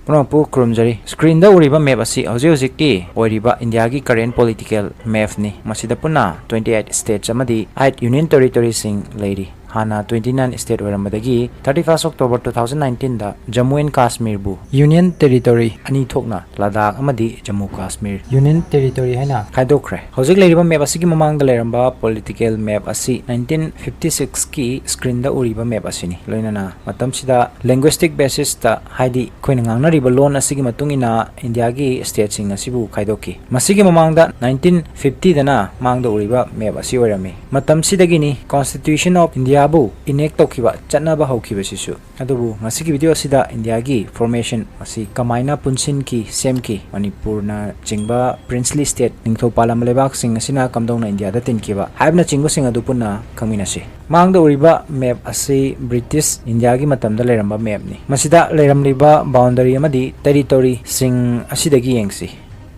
Punapu Krumjari Screen the Uriba map asi Oziki Oriba India ki current political map ni Masida Puna 28 states amadi 8 union territories sing lady Hana 29 state Varamadagi 31st October 2019 da Jammu and Kashmir bu Union Territory ani thokna Ladakh amadi Jammu Kashmir Union Territory haina khaidokre hojik leiriba map asigi mamang da leramba political map asi 1956 ki screen da uriba map asini loinana matam sida linguistic basis ta haidi khoina ngangna riba lon asigi matungina India gi state sing asibu khaidoki masigi mamang da 1950 dana mangda uriba map asi oirami matam sidagi ni Constitution of India bu inek tokiba chatnaba haukiba sisu adubu ngasigi video sida India gi formation asi kamaina punsin ki Semkhi Manipur na chingba princely state ningtho palam lebak sing asina kamdong na India da tinkiba haibna chingbo sing adu punna kangminasi mangda uriba map asi British India gi matamda leramba map ni masida leramliba boundary amadi territory sing asidagi yengsi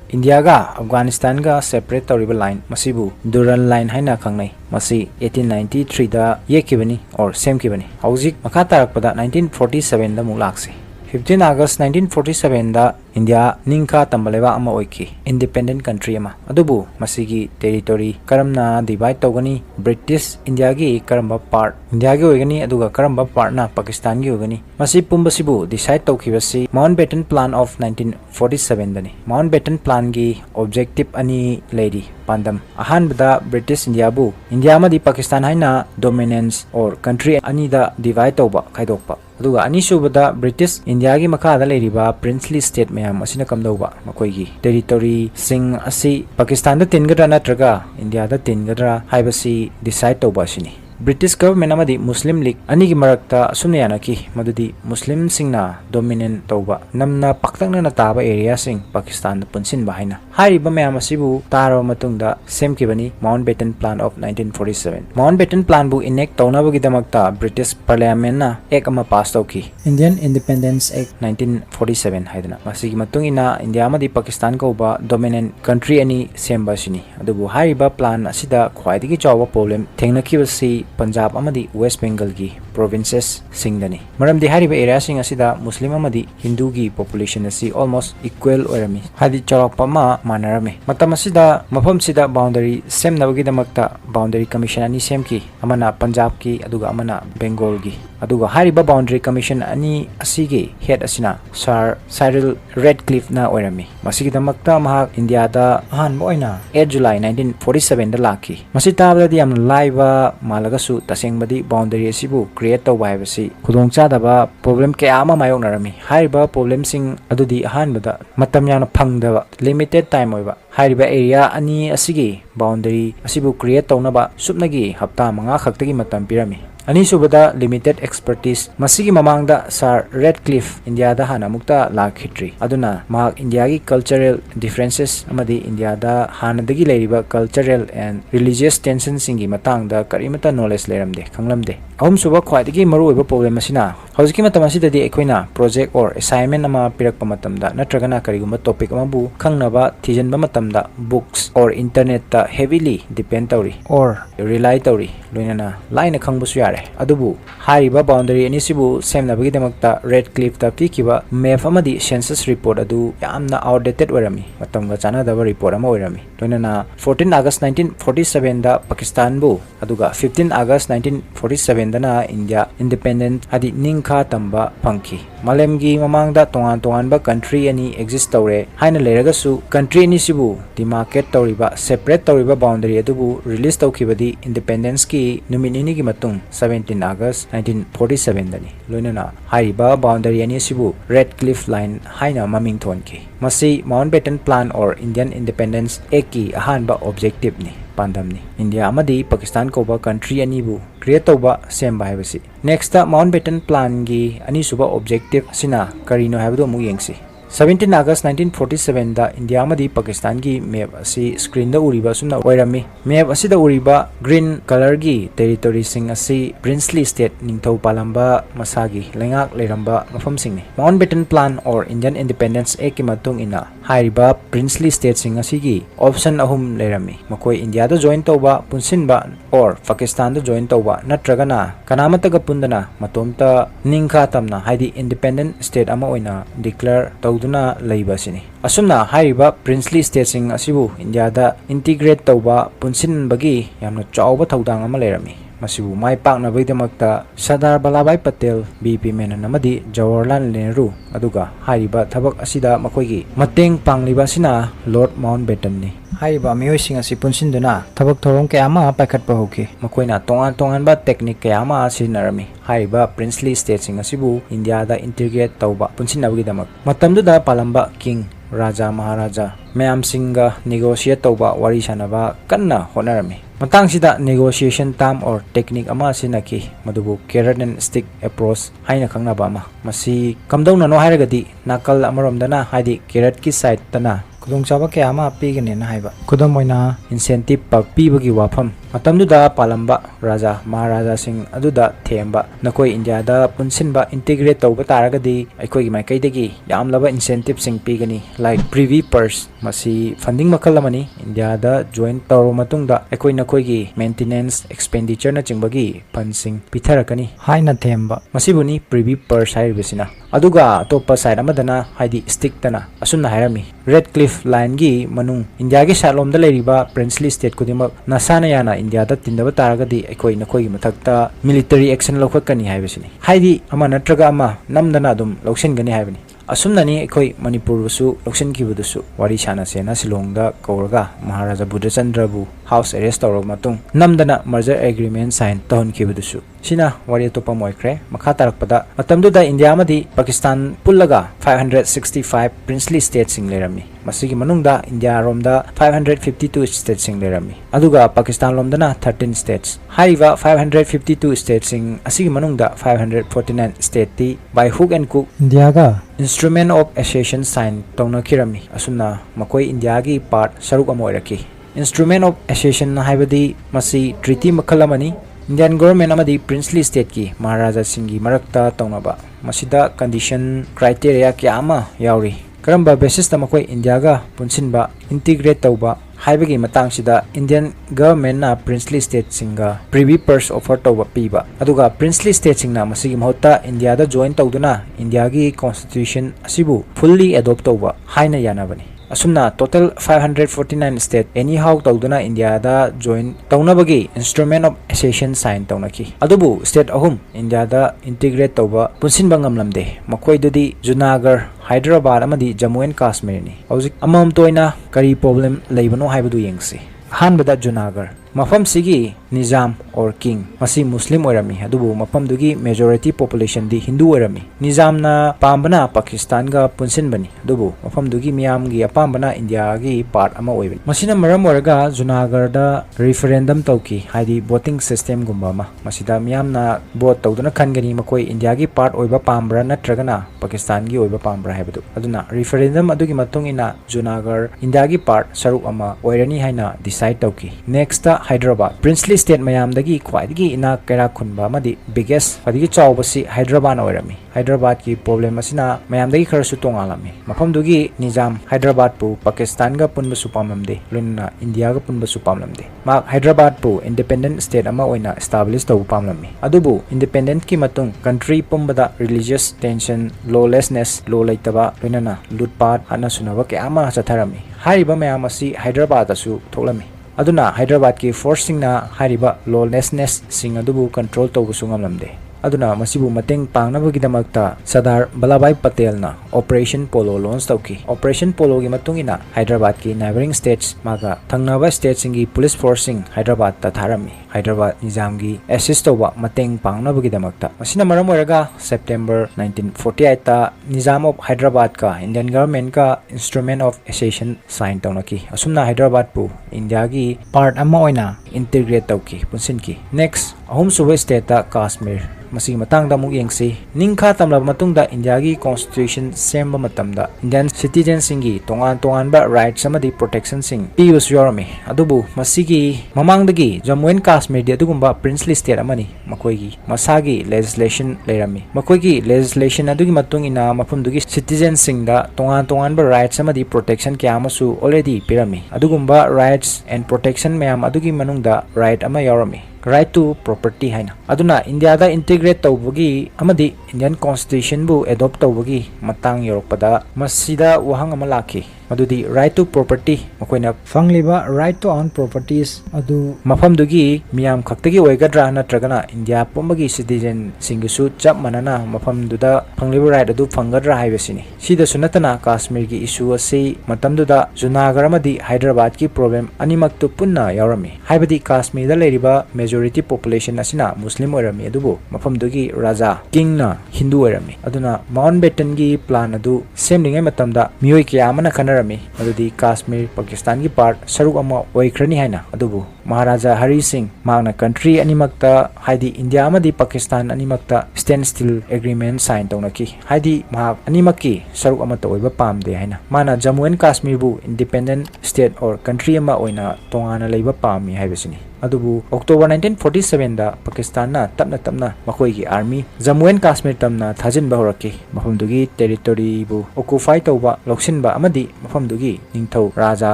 India ga Afghanistan ga separate tawriba line masibu Duran line haina khangnai masi 1893 da yekibani or semkibani hauzik makha tarakpada 1947 da mulaksi 15 August 1947 da India ningka tambaleba ama oiki independent country ama adubu masigi territory Karamna divide togani British India gi karamba part India gi oigani aduga karamba part na Pakistan gi ogani masi pumbasibu decide tokibasi Mountbatten plan of 1947 dani Mountbatten plan gi objective ani lady pandam ahan bada British India bu India ma di Pakistan haina dominance or country ani da divide toba khaidokpa aduga ani subada British India gi makha da leriba princely state mayam asina kamdauba makoi gi territory sing asi Pakistan da tingadra natraga India da tingadra haibasi decide toba sini British government amadi Muslim League ani gi marakta asumna yanaki madudi Muslim singna dominant toba namna paktangna na taba area sing Pakistan da punsin bahaina hairiba mayam asibu taro matungda semkibani Mountbatten plan of 1947 Mountbatten plan bu enact tawnabagi damakta British parliament na ek ama pass tawki Indian Independence Act 1947 haidana masigi matungina India amadi Pakistan ko ba dominant country ani semba sini adubu hairiba plan asida khwaidigi chawa problem thengnakibasi Punjab amadi West Bengal gi provinces singdani maramdi hariba area sing asida Muslim amadi Hindu gi population asi almost equal oirami hadi charakpa ma manarami matam asida mafam sida boundary sem nabagi damakta boundary commission ani semki amana Punjab ki aduga amana Bengal gi aduga hariba boundary commission ani asigi head asina Sir Cyril Redcliffe na oirami masigi damakta maha India da han moina 8 July 1947 da laki masi tabla di am live malaga su tasengbadi boundary asibu create to basi khudong chadaba problem ke ama mayong narami haiba problem sing adudi ahanbada matam yana phangdaba limited time oiba haiba area ani asigi boundary asibu create tawna ba supnagi hafta manga khaktagi matam pirami ani subada limited expertise masigi mamangda Sir Redcliffe India da hana mukta lakhitri aduna mak India gi cultural differences amadi India da hana dagi leiriba cultural and religious tensions singi matang da karimata knowledge leramde khanglamde ahum suba khwaidigi maru oiba problem asina hojiki matam asidadi ekoina project or assignment ama pirakpa matamda natragana kariguma topic ama bu khangnaba thijanba matamda books or internet ta heavily depend tawri or rely tawri loinana line khangbusu yare adubu hariba boundary ani sibu semnabagi damakta Redcliffe ta pikiba map amadi census report adu yamna outdated oirami matamga chana daba report ama oirami loinana 14 August 1947 da Pakistan bu aduga 15 August 1947 dana India independent adi ningkha tamba pangki malemgi mamangda tongan ba country ani exist tawre haina leragasu country ani sibu demarcate tawriba separate tawriba boundary adubu release tawkibadi independence ki numinini gi matung 17 August 1947 dani loinana haiba boundary ani sibu Redcliffe line haina maming thonki masi Mountbatten plan or Indian Independence Act ki ahanba objective ni pandamni India amadi Pakistan ko ba country ani bu create toba semba haibasi next ta Mountbatten plan gi ani suba objective sina karino haibdo mu yengsi 17 August 1947 da India amadi Pakistan gi map asi screen da uriba sumna oirami map asida uriba green color gi territory sing asi princely state ningthau palamba masagi lengak leramba mafam singni Mountbatten plan or Indian Independence Act ki matung ina hairiba princely state sing asi gi option ahum lerami makoi India da join tawba punsinba or Pakistan da join tawba natragana kanamata ga pundana matomta ningkha tamna haidi independent state ama oina declare tawduna leiba sini asumna hairiba princely state sing asibu India da integrate tawba punsin bagi yamna chawba tawdang ama lerami masibu mai pakna baidamakta Sardar Vallabh Bhai Patel BP Menon amadi Jawaharlal Nehru aduga hairiba thabak asida makoigi mateng pangliba sina Lord Mountbatten ni hairiba miyoi asi punsinduna thabak thorong kaya ama paikhatpa hoki makoina tongan ba technique kaya ama sinarami hairiba princely state sing asibu India da integrate tawba punsinabagi damak matamduda palamba king Raja Maharaja mayam singa negotiate tawba wari sanaba kanna honarami matang sida negotiation term or technique ama sinaki madubu carrot and stick approach haina khangnaba ama masi kamdongna no hairagadi nakal amaromdana haidi carrot ki side tana kudongchaba kaya ama pigane na haiba kudamoina incentive pak pibagi wafam matamduda palamba Raja Maharaja Singh aduda themba nakoi India da punsinba integrate tawba taragadi aikoi gi maikaidagi yamlaba incentive sing pigani like privy purse masi funding makalamani India da join tawro matungda aikoi nakoi gi maintenance expenditure na chingbagi pansing pitharakani haina themba masibuni privy purse hairibesina aduga topa side amadana haidi stick tana asunna hairami red cliff line gi manung India gi salom da leriba princely state kudimak nasana yana India da tindaba taragadi aikoi nakoi gi mathakta military action lokhakani haibesini haidi ama natraga ama namdana dum loksengani haibani asumnani aikoi Manipur su loksen kibudusu wari sana sena Silongda kauraga Maharaja Buddhachandra bu house arrest tawro matung namdana merger agreement sign tahon kibudusu sina wari topa moikre makha tarakpada matamduda India amadi Pakistan pullaga 565 princely states sing lerami masigi manungda India romda 552 states sing lerami aduga Pakistan lomdana 13 states haiva 552 states sing asigi manungda 549 state ti by hook and crook India ga Instrument of Accession sign tawna kirami asumna makoi India gi part saruk amoiraki Instrument of Accession haibadi masi treaty makalamani Indian government amadi princely state ki Maharaja Singhi marakta tawnaba masida condition criteria kya ama yauri karamba basis ta makoi India ga punsinba integrate tawba haibagi matang sida Indian government na princely state singa privy purse offer tawba piba aduga princely state singna masigi mahota India da join tawduna India gi constitution asibu fully adopt tawba haina yanabani asumna total 549 state anyhow tawduna India da join tawnabagi Instrument of Accession sign tawnaki adubu state ahum India da integrate tawba punsinba ngamlamde makoidudi Junagadh Hyderabad amadi Jammu and Kashmir ni hojik amam toina kari problem leibano haibadu yengsi hanbada Junagadh mafam sigi Nizam or king masi Muslim oirami adubu mafam dugi majority population di Hindu oirami Nizam na pambana Pakistan ga punsin bani adubu mafam dugi miyam gi apambana India gi part ama oibani masina maram oraga Junagadh da referendum tawki haidi voting system gumba ma masida miyam na vote tawduna khangani makoi India gi part oiba pambra natragana Pakistan gi oiba pambra haibadu aduna referendum adugi matung ina Junagadh India gi part saruk ama oirani haina decide tawki next Hyderabad princely state mayamdagi khwaidagi ina kera khunba amadi biggest adigi chawbasi Hyderabad oirami Hyderabad ki problem asina mayamdagi kharasu tongalami mafamdugi Nizam Hyderabad pu Pakistan ga punba supamlamde lunna India ga punba supamlamde ma Hyderabad pu independent state ama oina establish taw pamlami adubu independent ki matung country pumbada religious tension lawlessness law laitaba lunna lutpat hana sunaba ke ama chatharami hariba mayam asi Hyderabad asu tholami aduna Hyderabad ki forcing na hariba lawlessness sing adubu control tawbusu ngamlamde aduna masibu mateng pangnabagidamagta Sardar Vallabh Bhai Patel na Operation Polo launch tawki Operation Polo gi matungina Hyderabad ki neighboring states maga thangnaba states singi police forcing Hyderabad ta tharami Hyderabad Nizamgi assist tawba mateng pangnabagidamagta masina maram oiraga September 1948 ta Nizam of Hyderabad ka Indian government ka Instrument of Accession sign tawnaki asumna Hyderabad pu India gi part ama oina integrate tawki punsinki. Next ahum suba state ta Kashmir masigi matangda muk yengsi ningkha tamlaba matungda India gi constitution semba matamda Indian citizens singi tongan ba rights amadi protection sing pius yorami adubu masigi mamangdagi Jammu and Kashmir di adugumba princely state amani makoigi masagi legislation leirami makoigi legislation adugi matung ina mafumdugi citizens singda tongan ba rights amadi protection kya amasu already pirami adugumba rights and protection mayam adugi manungda right ama yorami right to property haina aduna India da integrate tawbugi amadi Indian constitution bu adopt tawbugi matang yorokpada masida wahang ama lakhi madudi right to property makoina fangliba right to own properties adu mafamdugi miyam khaktagi oigadra natragana India pumbagi citizen singusu chap manana mafamduda fangliba right adu fangadra haibesini sida sunatana Kashmir gi issue asi matamduda Junagar amadi Hyderabad ki problem animak tu punna yorami haibadi Kashmir da leriba majority population asina Muslim oirami adubu mafamdugi raja king na Hindu oirami aduna Mountbatten gi plan adu semlingai matamda miyoi kya amana khanarami adudi Kashmir Pakistan gi part saruk ama oikrani haina adubu Maharaja Hari Singh magna country animakta haidi India amadi Pakistan animakta standstill agreement sign tawnaki haidi mahak animakki saruk ama toiba pamde haina mana Jammu and Kashmir bu independent state or country ama oina tongana leiba pami haibesini adubu October 1947 da Pakistan na tapna makoigi army Jammu and Kashmir tamna thajinba horaki mafamdugi territory bu occupy tawba loksinba amadi mafamdugi ningthau raja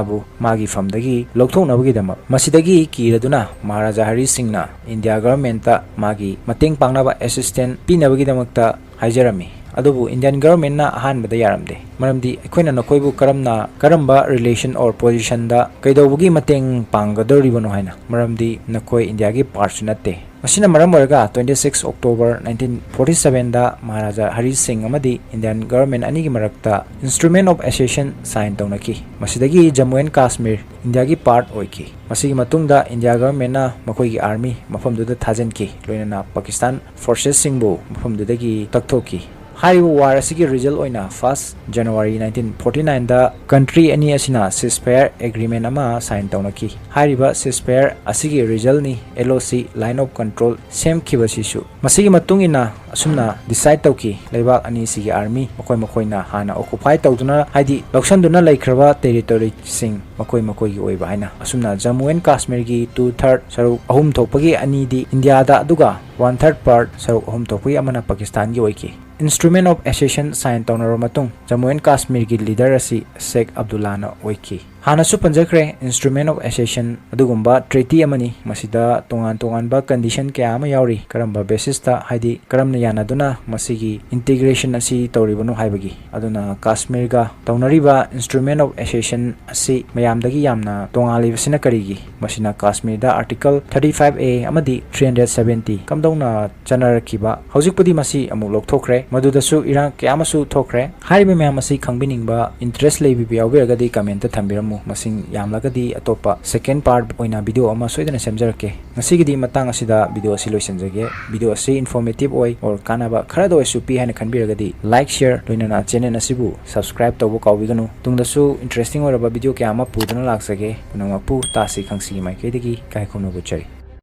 bu magi famdagi lokthonabagi dama masidagi kiraduna Maharaja Hari Singh na India government ta magi mateng pangnaba assistant pinabagi damakta haijarami adubu Indian government na ahanbada yaramde maramdi akoina nakoibu karamba relation or position da kaidobugi mateng panggadoribano haina maramdi nakoi India gi part natte masina maram oiraga 26 October 1947 da Maharaja Hari Singh amadi Indian government anigi marakta Instrument of Accession sign tawnaki masidagi Jammu and Kashmir India gi part oiki masigi matungda India government na makoigi army mafamduda thajanki loinana Pakistan forces singbu mafamdudagi takthoki Haribu war asigi result oina 1st January 1949 da country ani asina ceasefire agreement ama sign tawnaki hariba ceasefire asigi result ni LOC line of control Semkhi basisu masigi matungina asumna decide tawki leibak ani sigi army makoina hana occupy tawduna haidi loksanduna laikhraba territory sing makoi gi oiba haina asumna Jammu and Kashmir gi 2/3 saruk ahum thokpagi ani di India da aduga 1/3 part saruk ahum thokpagi amana Pakistan gi oiki Instrument of Accession sign tawnaro matung Jammu and Kashmir gi leader asi Sheikh Abdullah na oiki hanasu panjakre Instrument of Accession adugumba treaty amani masida tongan ba condition kya ama yauri karamba basis ta haidi karamna yanaduna masigi integration asi tawribano haibagi aduna Kashmir ga tawnariba Instrument of Accession asi mayamdagi yamna tongalibasina karigi masina Kashmir da article 35A amadi 370 kamdawna chanarakiba hojikpudi masi amuk lokthokre madudasu irang kyamasu thokre hariba mayam asi khangbiningba interest leibi yaugiragadi comment ta thambiramu masing yamlagadi atopa second part oina video ama soidana semjarake ngasigidi matang asida video asi loisenjage video asi informative oi or kanaba khara do supi hana khanbiragadi like share loinana channel asibu subscribe tawbo kawbiganu tungdasu interesting oraba video kya ama pudana laksage punama pu tasi khangsi mai kedagi kai khono buchari